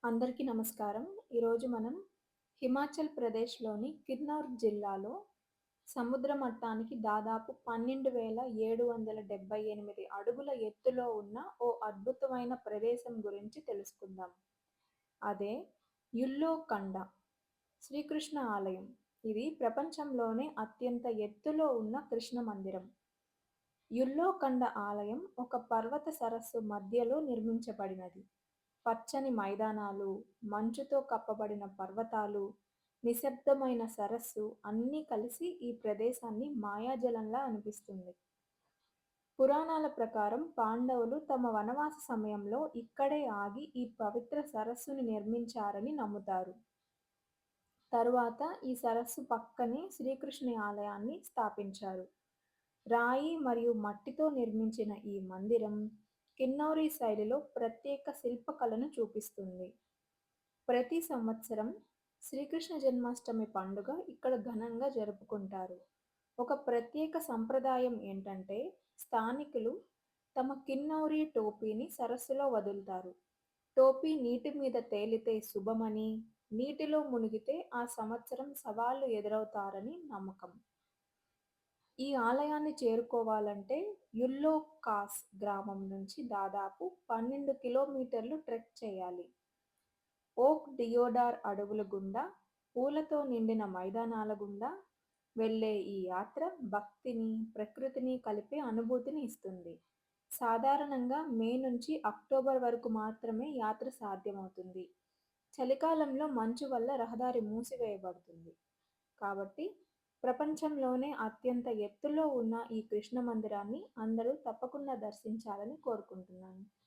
అందరికీ నమస్కారం. ఈరోజు మనం హిమాచల్ ప్రదేశ్‌లోని కిన్నౌర్ జిల్లాలో సముద్ర మట్టానికి దాదాపు 12,778 అడుగుల ఎత్తులో ఉన్న ఓ అద్భుతమైన ప్రదేశం గురించి తెలుసుకుందాం. అదే యుల్లో కండ శ్రీకృష్ణ ఆలయం. ఇది ప్రపంచంలోనే అత్యంత ఎత్తులో ఉన్న కృష్ణ మందిరం. యుల్లో కండ ఆలయం ఒక పర్వత సరస్సు మధ్యలో నిర్మించబడినది. పచ్చని మైదానాలు, మంచుతో కప్పబడిన పర్వతాలు, నిశ్శబ్దమైన సరస్సు అన్నీ కలిసి ఈ ప్రదేశాన్ని మాయాజలంలా అనిపిస్తుంది. పురాణాల ప్రకారం పాండవులు తమ వనవాస సమయంలో ఇక్కడే ఆగి ఈ పవిత్ర సరస్సుని నిర్మించారని నమ్ముతారు. తరువాత ఈ సరస్సు పక్కనే శ్రీకృష్ణుని ఆలయాన్ని స్థాపించారు. రాయి మరియు మట్టితో నిర్మించిన ఈ మందిరం కిన్నౌరీ శైలిలో ప్రత్యేక శిల్పకళను చూపిస్తుంది. ప్రతి సంవత్సరం శ్రీకృష్ణ జన్మాష్టమి పండుగ ఇక్కడ ఘనంగా జరుపుకుంటారు. ఒక ప్రత్యేక సంప్రదాయం ఏంటంటే స్థానికులు తమ కిన్నౌరీ టోపీని సరస్సులో వదులుతారు. టోపీ నీటి మీద తేలితే శుభమని, నీటిలో మునిగితే ఆ సంవత్సరం సవాళ్లు ఎదురవుతారని నమ్మకం. ఈ ఆలయాన్ని చేరుకోవాలంటే యుల్లో కాస్ గ్రామం నుంచి దాదాపు 12 కిలోమీటర్లు ట్రెక్ చేయాలి. ఓక్ డియోడార్ అడవుల గుండా, పూలతో నిండిన మైదానాల గుండా వెళ్ళే ఈ యాత్ర భక్తిని, ప్రకృతిని కలిపే అనుభూతిని ఇస్తుంది. సాధారణంగా మే నుంచి అక్టోబర్ వరకు మాత్రమే యాత్ర సాధ్యమవుతుంది. చలికాలంలో మంచు వల్ల రహదారి మూసివేయబడుతుంది. కాబట్టి ప్రపంచంలోనే అత్యంత ఎత్తులో ఉన్న ఈ కృష్ణ మందిరాన్ని అందరూ తప్పకుండా దర్శించాలని కోరుకుంటున్నాను.